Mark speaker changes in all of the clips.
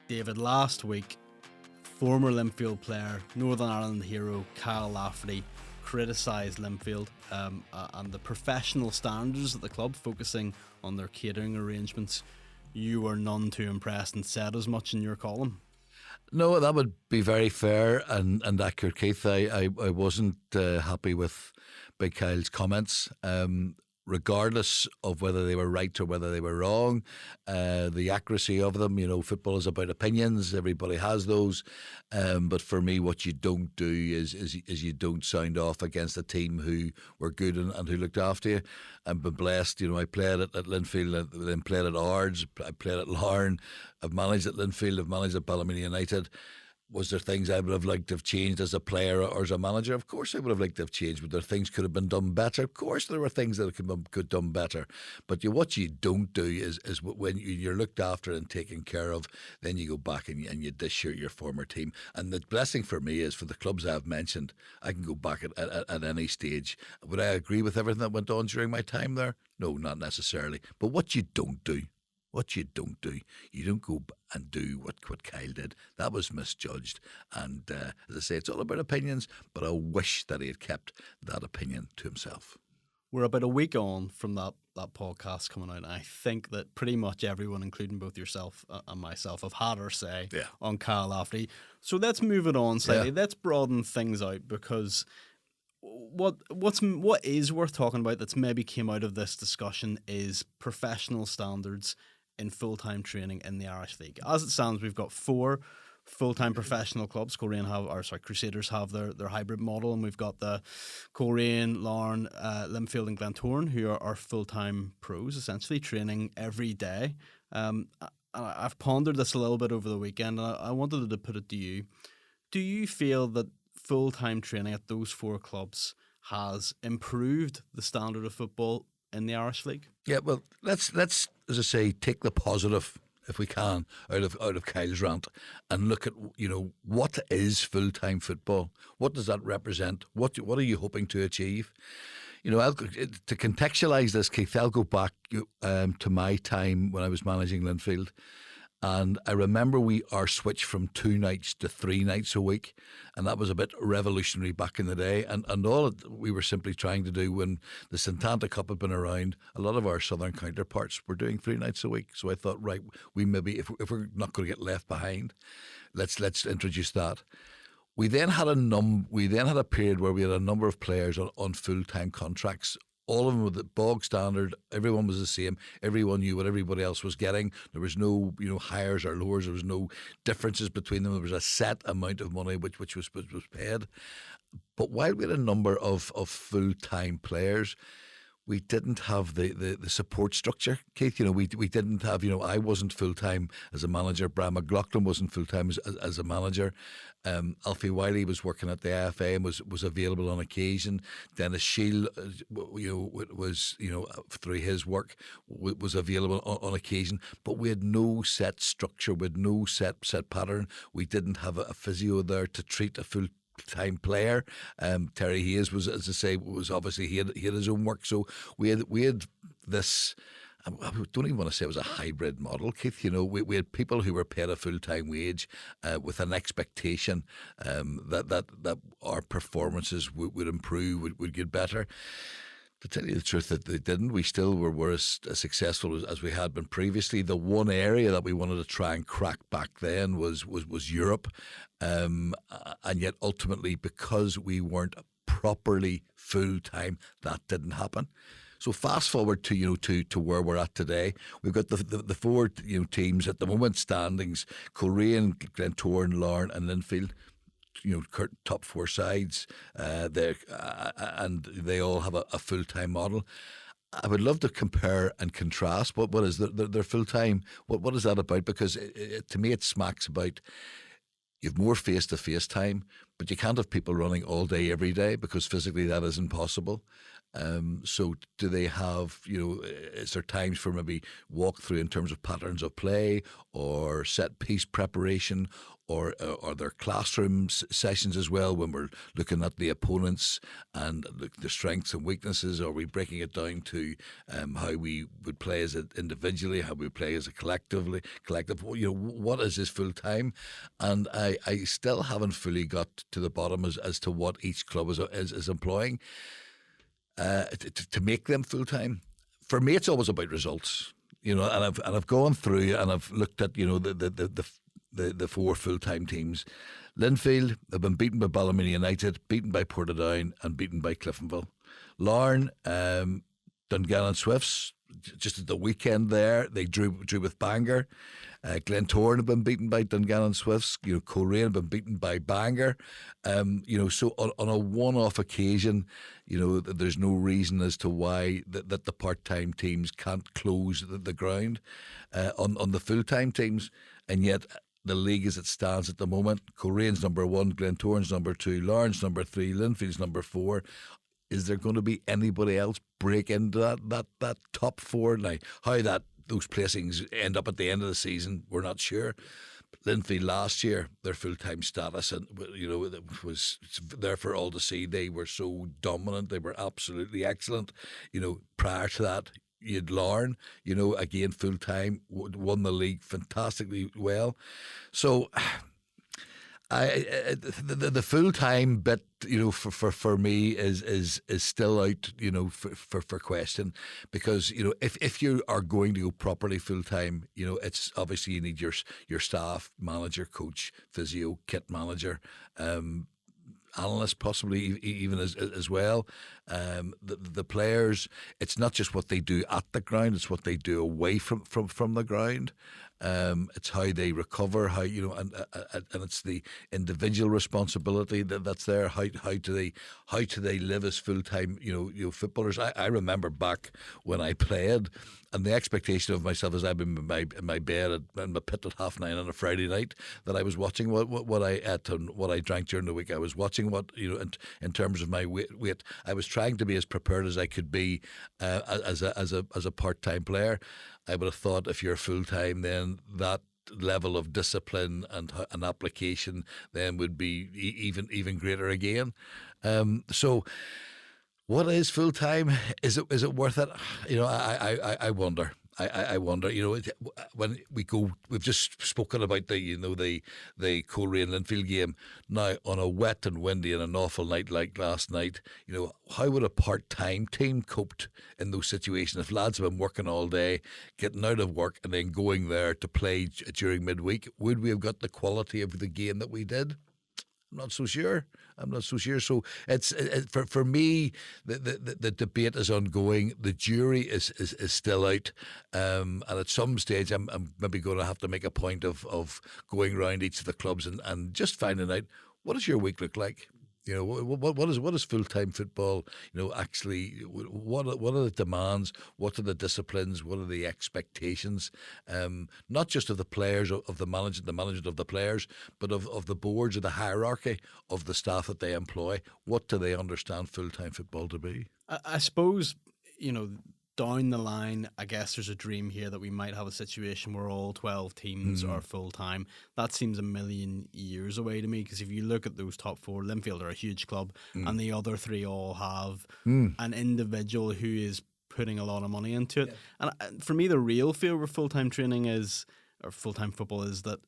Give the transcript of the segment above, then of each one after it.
Speaker 1: David, last week, former Linfield player, Northern Ireland hero Kyle Lafferty criticised Linfield and the professional standards at the club, focusing on their catering arrangements. You were none too impressed and said as much in your column.
Speaker 2: No, that would be very fair and accurate, Keith. I wasn't happy with Big Kyle's comments. Regardless of whether they were right or whether they were wrong, the accuracy of them, football is about opinions. Everybody has those. But for me, what you don't do is you don't sound off against a team who were good and who looked after you. I've been blessed. I played at Linfield, then played at Ards, I played at Larne, I've managed at Linfield, I've managed at Ballymena United. Was there things I would have liked to have changed as a player or as a manager? Of course I would have liked to have changed. But there things could have been done better? Of course there were things that could have been done better. But what you don't do is when you're looked after and taken care of, then you go back and you dish your former team. And the blessing for me is, for the clubs I've mentioned, I can go back at any stage. Would I agree with everything that went on during my time there? No, not necessarily. But what you don't do, you don't go and do what Kyle did. That was misjudged. And as I say, it's all about opinions, but I wish that he had kept that opinion to himself.
Speaker 1: We're about a week on from that podcast coming out, and I think that pretty much everyone, including both yourself and myself, have had our say on Kyle Lafferty. So let's move it on slightly. Yeah. Let's broaden things out, because what is worth talking about that's maybe came out of this discussion is professional standards in full-time training in the Irish League. As it stands, we've got 4 full-time professional clubs. Crusaders have their hybrid model, and we've got the Coleraine, Larne, Linfield and Glentoran, who are full-time pros, essentially training every day. I've pondered this a little bit over the weekend, and I wanted to put it to you. Do you feel that full-time training at those 4 clubs has improved the standard of football in the Irish League?
Speaker 2: Yeah, well, let's as I say, take the positive, if we can, out of Kyle's rant, and look at what is full-time football. What does that represent? What are you hoping to achieve? To contextualise this, Keith, I'll go back to my time when I was managing Linfield. And I remember our switch from 2 nights to 3 nights a week, and that was a bit revolutionary back in the day. And all we were simply trying to do, when the Santanta Cup had been around, a lot of our southern counterparts were doing 3 nights a week. So I thought, right, we maybe, if we're not going to get left behind, let's introduce that. We then had a period where we had a number of players on full-time contracts. All of them were the bog standard. Everyone was the same. Everyone knew what everybody else was getting. There was no, higher or lowers. There was no differences between them. There was a set amount of money which was paid. But while we had a number of full-time players, we didn't have the support structure, Keith. We didn't have, I wasn't full-time as a manager. Brian McLaughlin wasn't full-time as a manager. Alfie Wiley was working at the AFA and was available on occasion. Dennis Shield, was, through his work, was available on occasion. But we had no set structure. We had no set pattern. We didn't have a physio there to treat a full-time player. Terry Hayes was, as I say, was obviously he had his own work. So we had this. I don't even want to say it was a hybrid model, Keith. We had people who were paid a full-time wage with an expectation that our performances would improve, would get better. To tell you the truth, that they didn't. We still were as successful as we had been previously. The one area that we wanted to try and crack back then was Europe, and yet ultimately, because we weren't properly full-time, that didn't happen. So fast forward to where we're at today. We've got the 4 teams at the moment standings: Coleraine, Glentoran, Larne, and Linfield. Top 4 sides there, and they all have a full-time model. I would love to compare and contrast. What is their full-time? What is that about? Because to me, it smacks about. You've more face-to-face time, but you can't have people running all day, every day, because physically that isn't possible. So do they have, is there times for maybe walk through in terms of patterns of play or set piece preparation, or are there classroom sessions as well when we're looking at the opponents and the strengths and weaknesses? Are we breaking it down to how we would play as individually, how we play as a collective? What is this full time? And I still haven't fully got to the bottom as to what each club is employing to make them full time. For me, it's always about results, and I've gone through and I've looked at the four full time teams. Linfield have been beaten by Ballymena United, beaten by Portadown, and beaten by Cliftonville. Larne, Dungannon Swifts, just at the weekend there, they drew with Bangor. Glentoran have been beaten by Dungannon Swifts. Coleraine have been beaten by Bangor. So on a one-off occasion, there's no reason as to why that the part-time teams can't close the ground on the full-time teams, and yet the league as it stands at the moment, Colerane's number 1, Glentoran's number 2, Larne's number 3, Linfield's number 4. Is there going to be anybody else break into that top 4? Now, how those placings end up at the end of the season, we're not sure. Linfield last year, their full-time status, and it was there for all to see. They were so dominant. They were absolutely excellent. Prior to that, you'd Larne, again full-time, won the league fantastically well. So the full time bit, for me is still out, for question, because if you are going to go properly full time, it's obviously you need your staff, manager, coach, physio, kit manager, analyst possibly even as well. The players, it's not just what they do at the ground, it's what they do away from the ground. It's how they recover, how and it's the individual responsibility that's there. How do they live as full time footballers? I remember back when I played, and the expectation of myself as I've been in my bed in my pit at 9:30 on a Friday night, that I was watching what I ate and what I drank during the week. I was watching what in terms of my weight. I was trying to be as prepared as I could be as a part-time player. I would have thought if you're full-time, then that level of discipline and an application then would be even greater again. So what is full-time? Is it worth it? I wonder. I wonder, when we've just spoken about the Coleraine Linfield game. Now, on a wet and windy and an awful night like last night, how would a part-time team coped in those situations? If lads have been working all day, getting out of work and then going there to play during midweek, would we have got the quality of the game that we did? I'm not so sure. So it's for me, the debate is ongoing. The jury is still out, and at some stage, I'm maybe going to have to make a point of going around each of the clubs and just finding out, what does your week look like. What is full-time football? Actually, what are the demands? What are the disciplines? What are the expectations? Not just of the players, of the management of the players, but of the boards, of the hierarchy of the staff that they employ. What do they understand full-time football to be?
Speaker 1: I suppose, down the line, I guess there's a dream here that we might have a situation where all 12 teams are full-time. That seems a million years away to me, because if you look at those top 4, Linfield are a huge club, and the other 3 all have an individual who is putting a lot of money into it. Yeah. And for me, the real fear where full-time training is, or full-time football is, that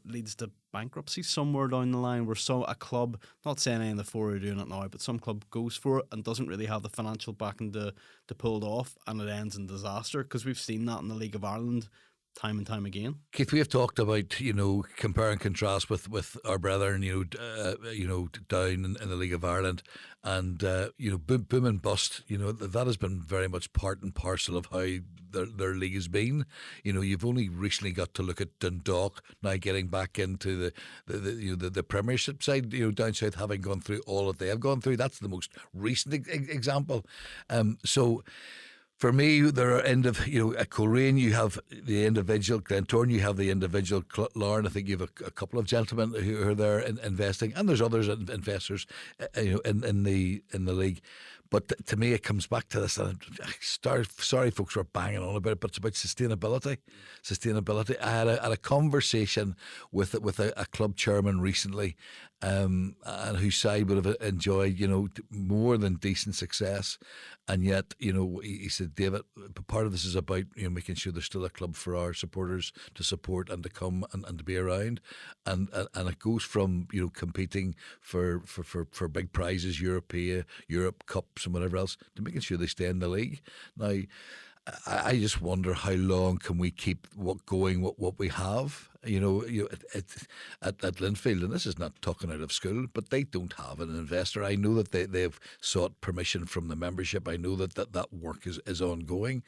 Speaker 1: leads to bankruptcy somewhere down the line, where a club, not saying any of the 4 are doing it now, but some club goes for it and doesn't really have the financial backing to pull it off, and it ends in disaster, because we've seen that in the League of Ireland time and time again.
Speaker 2: Keith, we have talked about compare and contrast with our brethren down in the League of Ireland, and boom and bust. That has been very much part and parcel of how their league has been. You've only recently got to look at Dundalk now getting back into the Premiership side. Down south, having gone through all that they have gone through. That's the most recent example. So. For me, there are at Coleraine, you have the individual. Glentoran, you have the individual. Larne, I think you have a couple of gentlemen who are there investing, and there's others investors, in the league. But to me, it comes back to this. And sorry, folks, we're banging on about it, but it's about sustainability. Sustainability. I had a conversation with a club chairman recently, and whose side would have enjoyed, more than decent success, and yet, he said, David, part of this is about making sure there's still a club for our supporters to support and to come and to be around, and it goes from competing for big prizes, Europe Cups and whatever else, to making sure they stay in the league. Now, I just wonder how long can we keep what we have. At Linfield, and this is not talking out of school, but they don't have an investor. I know that they've sought permission from the membership. I know that work is ongoing,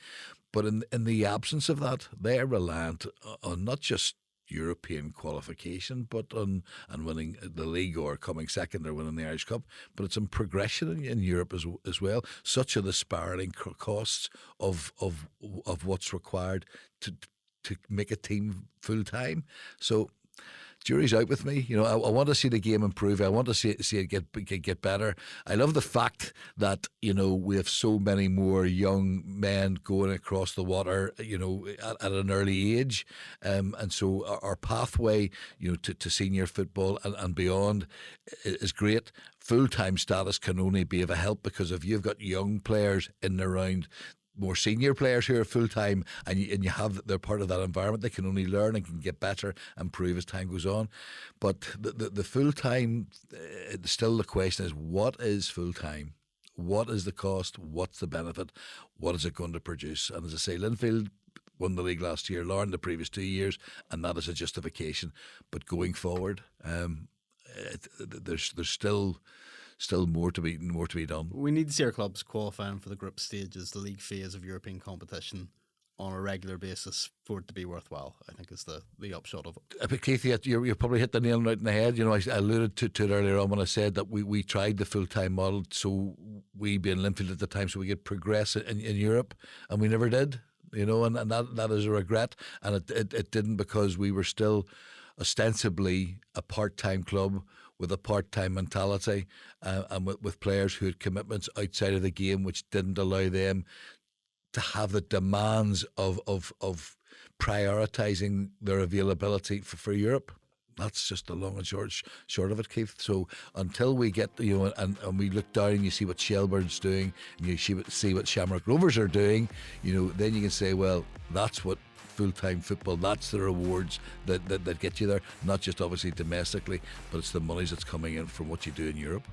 Speaker 2: but in the absence of that, they're reliant on not just European qualification, but on winning the league or coming second or winning the Irish Cup, but it's in progression in Europe as well. Such are the spiralling costs of what's required to make a team full time. So jury's out with me. I want to see the game improve. I want to see it get better. I love the fact that we have so many more young men going across the water, at an early age, and so our pathway, to senior football and beyond is great. Full-time status can only be of a help, because if you've got young players in and around more senior players who are full-time and you have they're part of that environment, they can only learn and can get better and improve as time goes on. But the full-time, still the question is, what is full-time? What is the cost? What's the benefit? What is it going to produce? And as I say, Linfield won the league last year, Lauren the previous 2 years, and that is a justification. But going forward, there's still more to be done.
Speaker 1: We need to see our clubs qualifying for the group stages, the league phase of European competition, on a regular basis for it to be worthwhile, I think, is the upshot of it.
Speaker 2: But Keith, you probably hit the nail right in the head. I alluded to it earlier on when I said that we tried the full-time model, so we being Linfield at the time, so we could progress in Europe, and we never did. And that is a regret, and it didn't, because we were still ostensibly a part-time club with a part-time mentality, and with players who had commitments outside of the game, which didn't allow them to have the demands of prioritising their availability for Europe. That's just the long and short of it, Keith. So until we get, and we look down and you see what Shelbourne's doing, and you see what Shamrock Rovers are doing, then you can say, well, that's what full-time football, that's the rewards that get you there. Not just obviously domestically, but it's the monies that's coming in from what you do in Europe.